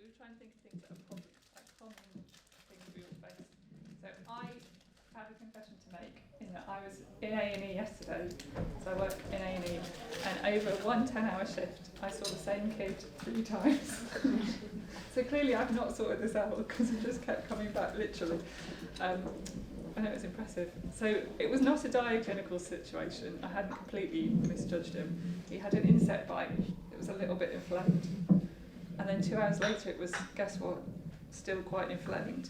we were trying to think of things that are common things we all face. So I have a confession to make in that I was in A&E yesterday, so I work in A&E, and over one 10-hour shift I saw the same kid 3 times. So clearly I've not sorted this out because it just kept coming back, literally. I know it was impressive. So it was not a diaclinical situation. I hadn't completely misjudged him. He had an insect bite. It was a little bit inflamed. And then 2 hours later it was, guess what, still quite inflamed.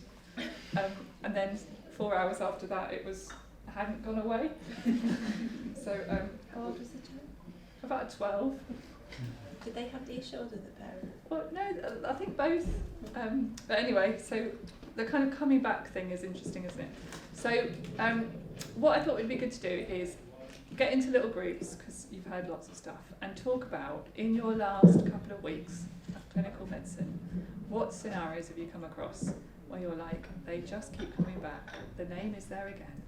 And then 4 hours after that it hadn't gone away. So how old was the child? About 12. Did they have the issue or did the parent? Well, no, I think both. But anyway, so the kind of coming back thing is interesting, isn't it? So what I thought would be good to do is get into little groups, because you've heard lots of stuff, and talk about, in your last couple of weeks of clinical medicine, what scenarios have you come across where you're like, they just keep coming back, the name is there again,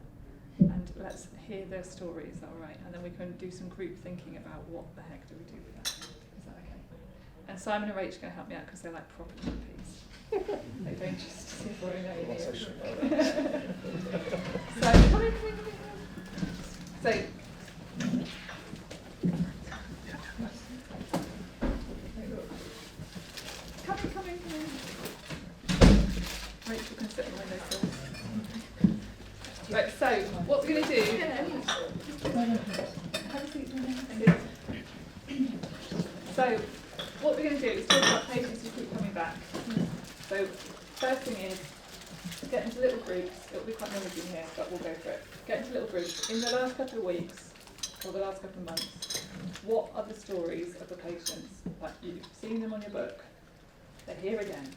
and let's hear their story, is that all right? And then we can do some group thinking about what the heck do we do with that. Is that okay? And Simon and Rach are going to help me out because they're like proper GPs. They don't just sit for an A&E. So, come in. So, come in. Rachel can sit on the windowsill. Right, so what we're going to do. Have a seat. So, what we're going to do is talk about patients who keep coming back. So, first thing is, get into little groups. It'll be quite noisy in here, but we'll go for it. Get into little groups. In the last couple of weeks, or the last couple of months, what are the stories of the patients that you've seen them on your book? They're here again.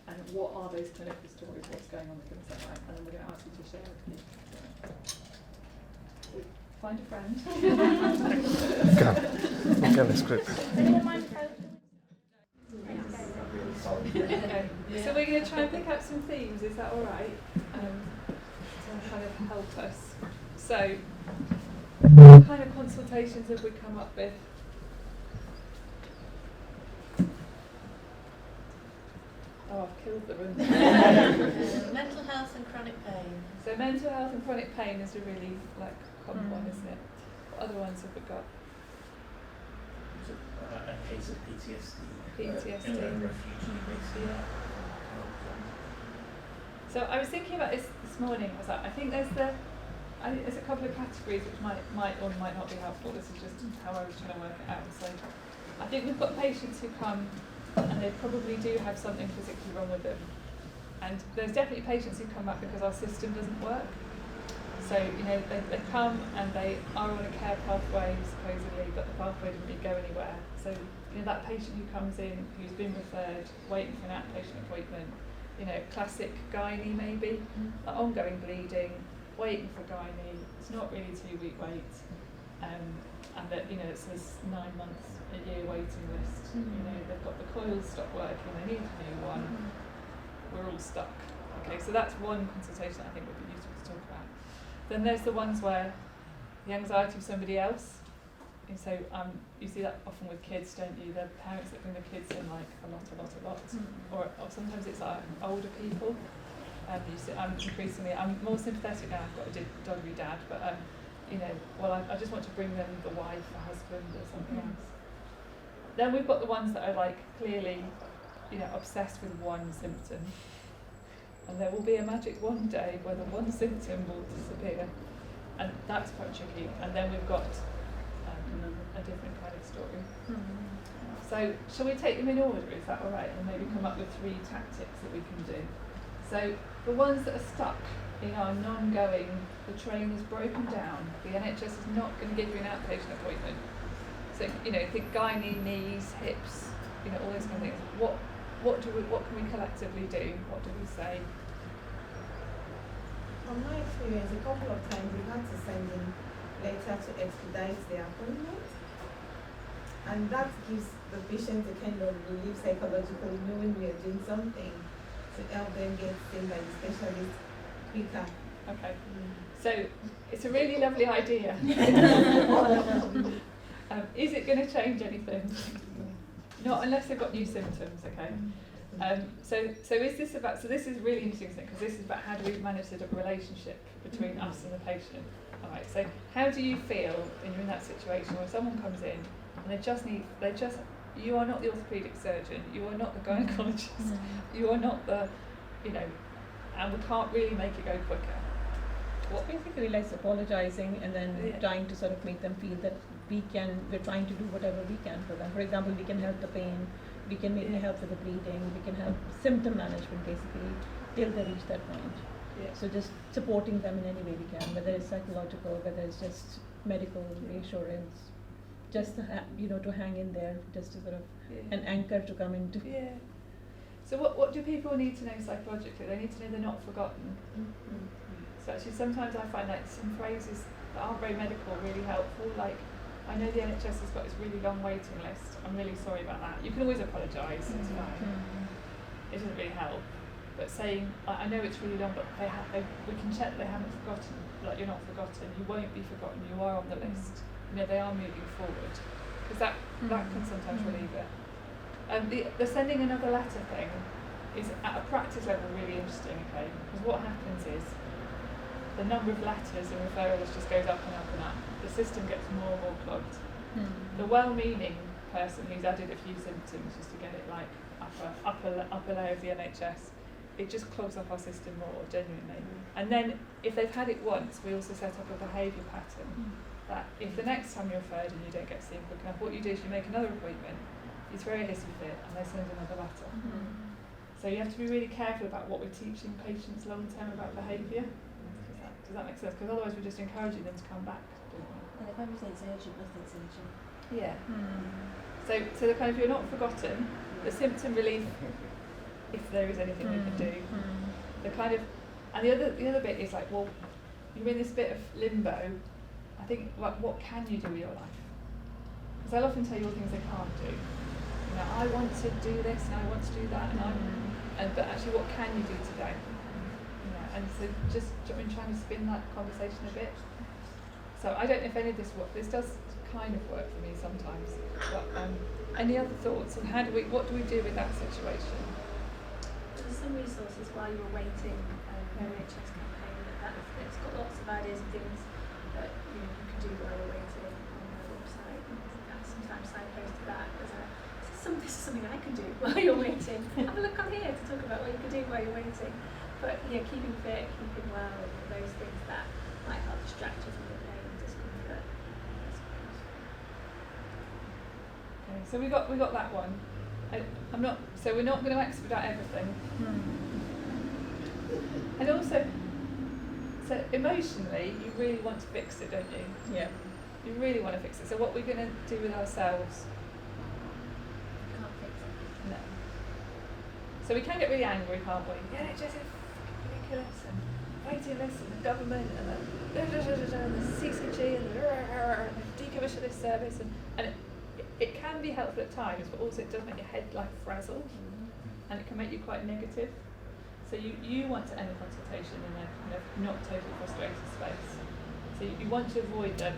And what are those clinical stories? What's going on with them? Is that right? And then we're going to ask you to share with me. So, find a friend. Go, let's group. Okay. So we're going to try and pick up some themes, is that alright? To kind of help us. So, what kind of consultations have we come up with? Oh, I've killed the room. Mental health and chronic pain. So mental health and chronic pain is a really common one, isn't it? What other ones have we got? A case of PTSD. PTSD. A refugee, basically. Yeah. So I was thinking about this morning. I think there's a couple of categories which might or might not be helpful. This is just how I was trying to work it out. So I think we've got patients who come and they probably do have something physically wrong with them. And there's definitely patients who come back because our system doesn't work. So, they come and they are on a care pathway, supposedly, but the pathway doesn't really go anywhere. So, that patient who comes in, who's been referred, waiting for an outpatient appointment, classic gynae maybe, ongoing bleeding, waiting for gynae, it's not really 2-week wait, and that, it says 9 months, a year waiting list. They've got the coils stopped working, they need a new one, we're all stuck. Okay, so that's one consultation I think would be useful to talk about. Then there's the ones where the anxiety of somebody else. And so you see that often with kids, don't you? The parents that bring the kids in a lot. Or sometimes it's older people. I'm more sympathetic now. I've got a doddery dad, but I just want to bring them the wife, a husband, or something else. Then we've got the ones that are clearly, obsessed with one symptom. And there will be a magic one day where the one symptom will disappear, and that's quite tricky. And then we've got a different kind of story. So shall we take them in order, is that alright? And maybe come up with 3 tactics that we can do. So the ones that are stuck in our non-going, the train is broken down, the NHS is not going to give you an outpatient appointment. So, think gynae, knees, hips, all those kind of things. What can we collectively do? What do we say? From my experience, a couple of times we've had to send in letter to expedite the appointment, and that gives the patient a kind of relief psychologically, knowing we are doing something to help them get seen by the specialist quicker. Okay. So it's a really lovely idea. Is it going to change anything? Not unless they've got new symptoms, okay? So is this about, so this is really interesting, isn't it? Because this is about how do we manage the relationship between us and the patient. All right, so how do you feel when you're in that situation where someone comes in and you are not the orthopaedic surgeon, you are not the gynaecologist, you are not the, and we can't really make it go quicker. It's basically like apologizing and then trying to sort of make them feel that we're trying to do whatever we can for them. For example, we can help the pain, we can maybe help with the bleeding, we can help symptom management basically till they reach that point. Yeah. So just supporting them in any way we can, whether it's psychological, whether it's just medical reassurance, just to to hang in there, just to sort of an anchor to come into. Yeah. So what do people need to know psychologically? They need to know they're not forgotten. So actually sometimes I find like some phrases that aren't very medical really helpful, like I know the NHS has got this really long waiting list, I'm really sorry about that. You can always apologise, it's fine. It doesn't really help. But saying, I know it's really long, but we can check that they haven't forgotten, like you're not forgotten, you won't be forgotten, you are on the list. They are moving forward. Because that can sometimes relieve it. The sending another letter thing is at a practice level really interesting, okay? Because what happens is the number of letters and referrals just goes up and up and up. The system gets more and more clogged. The well-meaning person who's added a few symptoms just to get it like upper layer of the NHS, it just clogs up our system more, genuinely. And then if they've had it once, we also set up a behaviour pattern that if the next time you're referred and you don't get seen quick enough, what you do is you make another appointment, you throw a history fit, and they send another letter. So you have to be really careful about what we're teaching patients long term about behaviour. Does that make sense? Because otherwise we're just encouraging them to come back, don't we? And if everything's urgent, nothing's urgent. Yeah. So the kind of, you're not forgotten, the symptom relief, if there is anything we can do. The kind of, and the other bit is like, well, you're in this bit of limbo. I think, like, what can you do with your life? Because they'll often tell you all things they can't do. I want to do this and I want to do that, but actually, what can you do today? And so just trying to spin that conversation a bit. So I don't know if any of this works. This does kind of work for me sometimes. But any other thoughts on what do we do with that situation? There's some resources while you're waiting, NHS campaign it's got lots of ideas and things that you can do while you're waiting on their website. I sometimes signpost to that as this is something I can do while you're waiting. Have a look on here to talk about what you can do while you're waiting. But keeping fit, keeping well, and those things that might help distract you from the pain and discomfort, I suppose. Okay, so we got that one. So we're not going to expedite everything. And also, so emotionally, you really want to fix it, don't you? Yeah. You really want to fix it. So what we're going to do with ourselves? Can't fix it. No. So we can get really angry, can't we? The NHS is ridiculous, and waiting lists, and the government, and the CCG, and the decommission this service, and it can be helpful at times, but also it does make your head like frazzle, and it can make you quite negative. So you want to end the consultation in a kind of not totally frustrated space. So you want to avoid the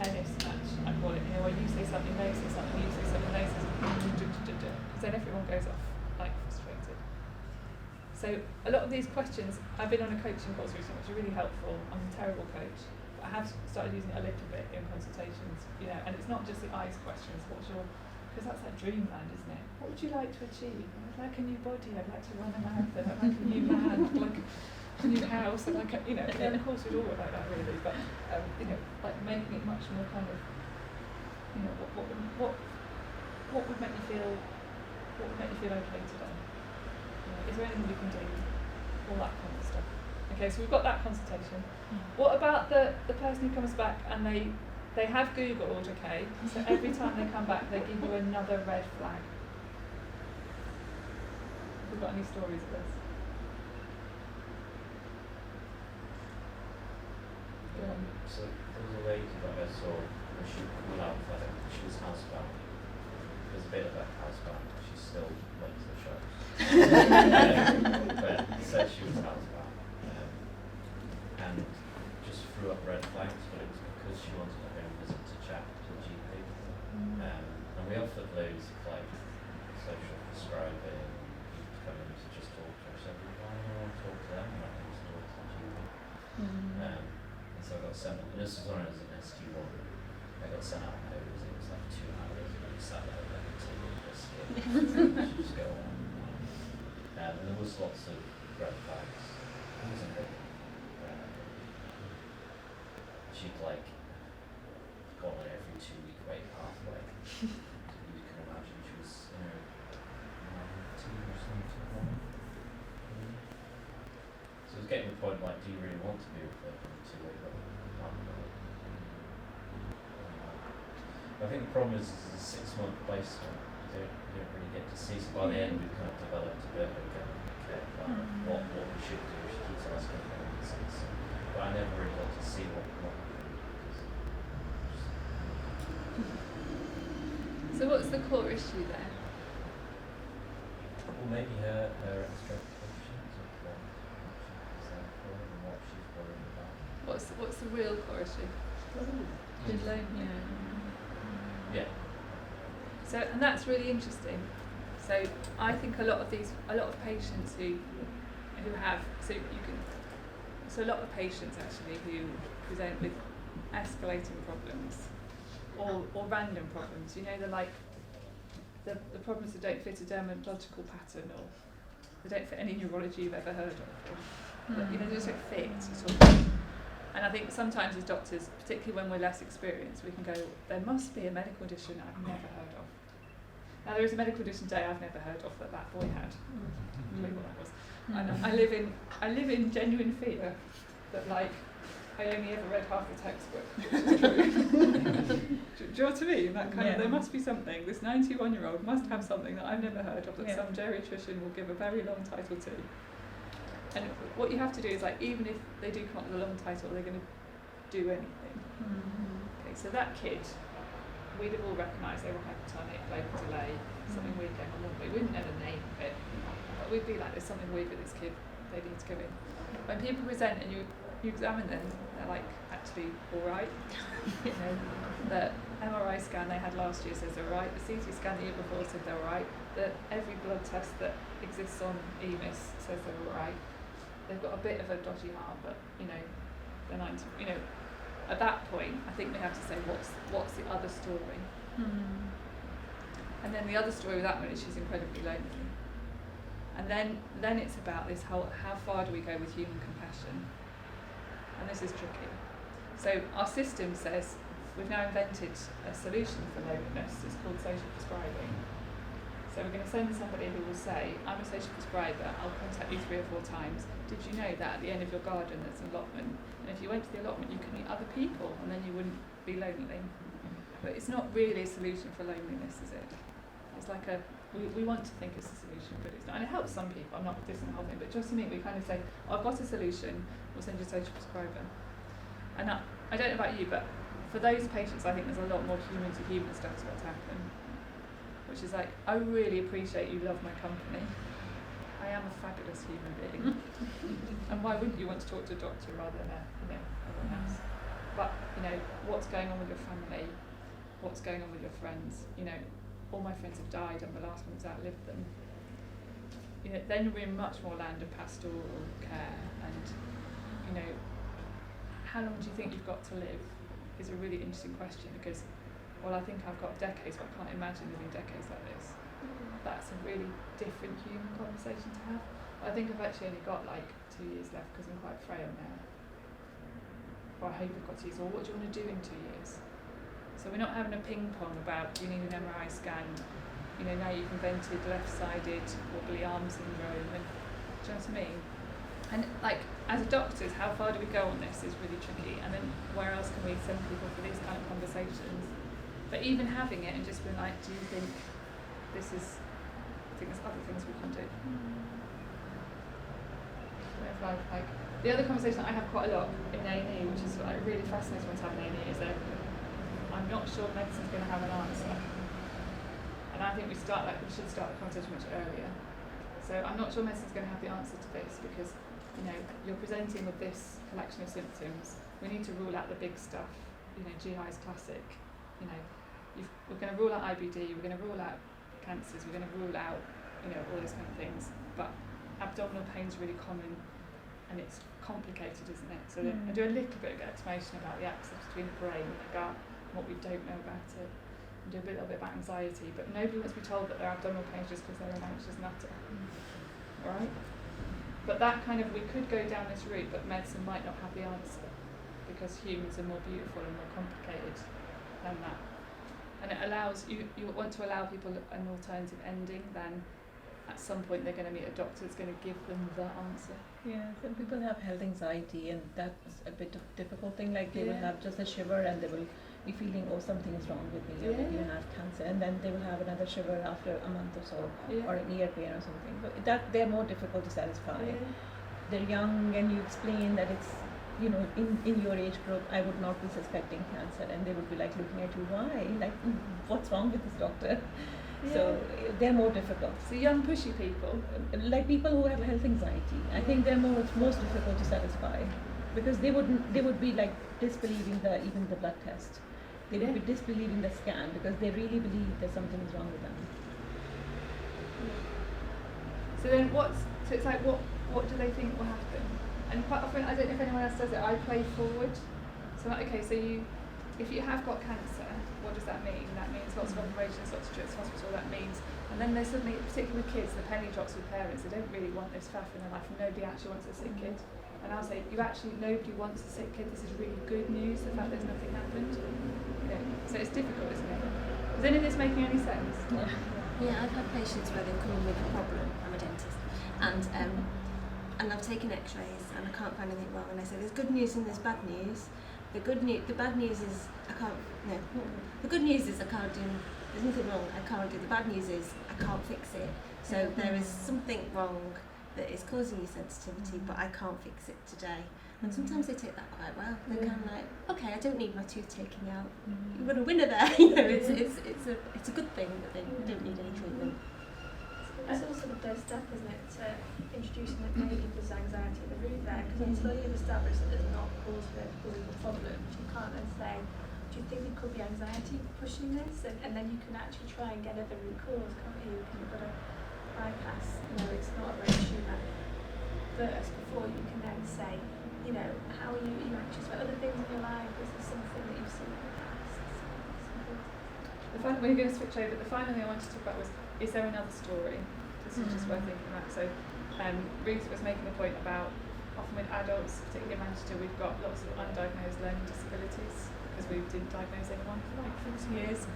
tennis match, I call it, where you say something, they say something, you say something, they say something, because then everyone goes off like frustrated. So a lot of these questions, I've been on a coaching course recently, which is really helpful. I'm a terrible coach, but I have started using it a little bit in consultations, and it's not just the eyes questions. Because that's like dreamland, isn't it? What would you like to achieve? I'd like a new body, I'd like to run a marathon, I'd like a new land, I'd like a new house, I'd like and of course we'd all like that really, but like making it much more kind of, what would make you feel okay today? Is there anything we can do? All that kind of stuff. Okay, so we've got that consultation. What about the person who comes back and they have Googled, okay, so every time they come back they give you another red flag. Have we got any stories of this? So there was a lady that I saw when she called out for it. She was housebound. It was a bit of a housebound. She still went to the shows. But said she was housebound. And just threw up red flags, but it was because she wanted a home visit to chat to the GP. And we offered loads of like So I got sent, and this was when I was in SQ1, I got sent out home, it was like 2 hours, and we sat there like until we just just go on. And there was lots of red flags. It wasn't good. She'd like gone on every 2-week weight pathway. You can imagine she was in her 19 or something. So it was getting to the point like, do you really want to be with her on a 2-week pathway? I think the problem is it's a 6-month placement. You don't really get to see. So by the end, we've kind of developed a bit of a care plan what we should do. She keeps asking for answers, but I never really got to see what So what's the core issue there? well, maybe her expectations of what she's worried about. What's the real core issue? She's lonely. Yeah. So, and that's really interesting. So I think a lot of patients who have, a lot of patients actually who present with escalating problems or random problems, they're like the problems that don't fit a dermatological pattern or they don't fit any neurology you've ever heard of. Or, they just don't fit at all. And I think sometimes as doctors, particularly when we're less experienced, we can go, there must be a medical condition I've never heard of. Now there is a medical condition today I've never heard of that boy had. I don't know what that was. And I live in genuine fear that I only ever read half the textbook, which is true. Do you know what I mean? That kind of, there must be something. This 91-year-old must have something that I've never heard of that some geriatrician will give a very long title to. And what you have to do is even if they do come up with a long title, they're going to do anything. Okay, so that kid, we'd have all recognised they were hypertonic, global delay, something weird going on. We wouldn't know the name of it, but we'd be like, there's something weird with this kid, they need to go in. When people present and you examine them, they're actually alright. The MRI scan they had last year says they're alright, the CT scan the year before said they're alright, every blood test that exists on EMIS says they're alright. They've got a bit of a dodgy heart, but they're 90. At that point, I think we have to say what's the other story. And then the other story with that one is she's incredibly lonely. And then it's about this how far do we go with human compassion? And this is tricky. So our system says we've now invented a solution for loneliness. It's called social prescribing. So we're going to send somebody who will say, I'm a social prescriber, I'll contact you 3 or 4 times. Did you know that at the end of your garden there's an allotment? And if you went to the allotment you could meet other people and then you wouldn't be lonely. But it's not really a solution for loneliness, is it? It's like we want to think it's a solution, but it's not. And it helps some people, I'm not dissing the whole thing, but just to me we kind of say, I've got a solution, we'll send you a social prescriber. And I don't know about you, but for those patients I think there's a lot more human to human stuff that's got to happen. Which is I really appreciate you love my company. I am a fabulous human being. And why wouldn't you want to talk to a doctor rather than everyone else? But, what's going on with your family? What's going on with your friends? All my friends have died and the last one's outlived them. Then we're in much more land of pastoral care and, how long do you think you've got to live is a really interesting question because well, I think I've got decades, but I can't imagine living decades like this. That's a really different human conversation to have. I think I've actually only got 2 years left because I'm quite frail now. Or I hope I've got 2 years. Or what do you want to do in 2 years? So we're not having a ping pong about do you need an MRI scan? Now you've invented left-sided wobbly arm syndrome. And, do you know what I mean? And as doctors, how far do we go on this is really tricky. And then where else can we send people for these kind of conversations? But even having it and just being do you think this is, I think there's other things we can do. The other conversation I have quite a lot in A&E, which is really fascinating when to have in A&E, is that I'm not sure medicine's going to have an answer. And I think we should start the conversation much earlier. So I'm not sure medicine's going to have the answer to this because, you're presenting with this collection of symptoms. We need to rule out the big stuff. GI is classic. We're going to rule out IBD, we're going to rule out cancers, we're going to rule out, all those kind of things. But abdominal pain is really common. and it's complicated, isn't it? So I do a little bit of explanation about the axis between the brain and the gut, and what we don't know about it, and do a little bit about anxiety, but nobody wants to be told that their abdominal pain is just because they're an anxious nutter. Alright? But that kind of, we could go down this route, but medicine might not have the answer, because humans are more beautiful and more complicated than that. And it allows, you want to allow people an alternative ending, then at some point they're going to meet a doctor that's going to give them the answer. Yeah, some people have health anxiety, and that's a bit of a difficult thing. Like they will Yeah. have just a shiver and they will be feeling, oh, something is wrong with me, or Yeah. you have cancer, and then they will have another shiver after a month or so, Yeah. or an ear pain or something. But that they're more difficult to satisfy. Yeah. They're young, and you explain that it's, you know, in your age group, I would not be suspecting cancer, and they would be like looking at you, why? Like, what's wrong with this doctor? So they're more difficult. So young pushy people. Like people who have health anxiety, I think they're most difficult to satisfy, because they would be like disbelieving even the blood test. They would be disbelieving the scan, because they really believe that something is wrong with them. So then so it's like what do they think will happen? And quite often, I don't know if anyone else does it, I play forward. So like, okay, so if you have got cancer, what does that mean? That means lots of operations, lots of trips to hospital, that means, and then there's suddenly, particularly with kids, the penny drops with parents, they don't really want this faff in their life, and nobody actually wants a sick kid. And I'll say, nobody wants a sick kid, this is really good news, the fact there's nothing happened. Okay. So it's difficult, isn't it? Is any of this making any sense? Yeah, I've had patients where they've come in with a problem. I'm a dentist, and I've taken X-rays and I can't find anything wrong. And I say there's good news and there's bad news. The bad news is I can't. No, the good news is I can't do. There's nothing wrong. I can't do. The bad news is I can't fix it. So there is something wrong that is causing you sensitivity, but I can't fix it today. And sometimes they take that quite well. They're kind of like, okay, I don't need my tooth taken out. You've got a winner there. You know, it's a good thing that they don't need any treatment. It's also the first step, isn't it, to introducing that maybe there's anxiety at the root there, because until you've established that there's not cause for the problems, you can't then say, do you think it could be anxiety pushing this? And then you can actually try and get at the root cause, can't you? You've got to bypass, it's not a very issue that first, before you can then say, how are you anxious about other things in your life? Is there something that you've seen in the past? We're going to switch over. The final thing I wanted to talk about was, is there another story? This is just worth thinking about. So Ruth was making the point about, often with adults, particularly in Manchester, we've got lots of undiagnosed learning disabilities because we didn't diagnose anyone for like 40 years.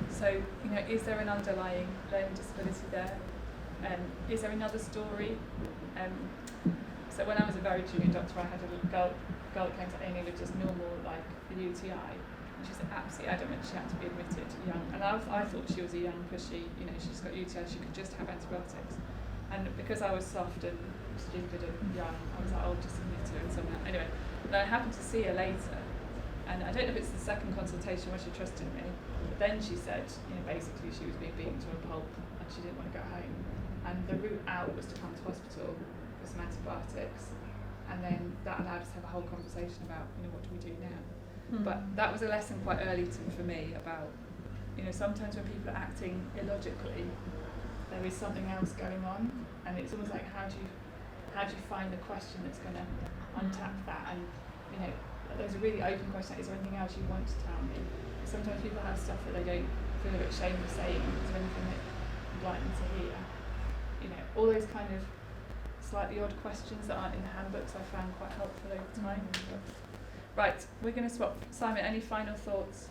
So, is there an underlying learning disability there? Is there another story? So when I was a very junior doctor, I had a little girl that came to A&E with just normal, like, a UTI. And she's absolutely adamant she had to be admitted young. And I thought she was a young, pushy, she's got UTI, she could just have antibiotics. And because I was soft and stupid and young, I was like, I'll just admit her and somehow. Anyway, then I happened to see her later. And I don't know if it's the second consultation where she trusted me, but then she said, basically she was being beaten to a pulp and she didn't want to go home. And the route out was to come to hospital for some antibiotics, and then that allowed us to have a whole conversation about, what do we do now? But that was a lesson quite early for me about, sometimes when people are acting illogically, there is something else going on, and it's almost like how do you find the question that's going to untap that? And there's a really open question: is there anything else you want to tell me? Sometimes people have stuff that they don't feel a bit ashamed of saying. Is there anything that you'd like them to hear? All those kind of slightly odd questions that aren't in the handbooks I found quite helpful over time. Right, we're going to swap. Simon, any final thoughts?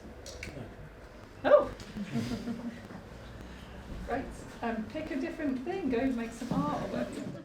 No. Oh! Great. Pick a different thing, go make some art or whatever.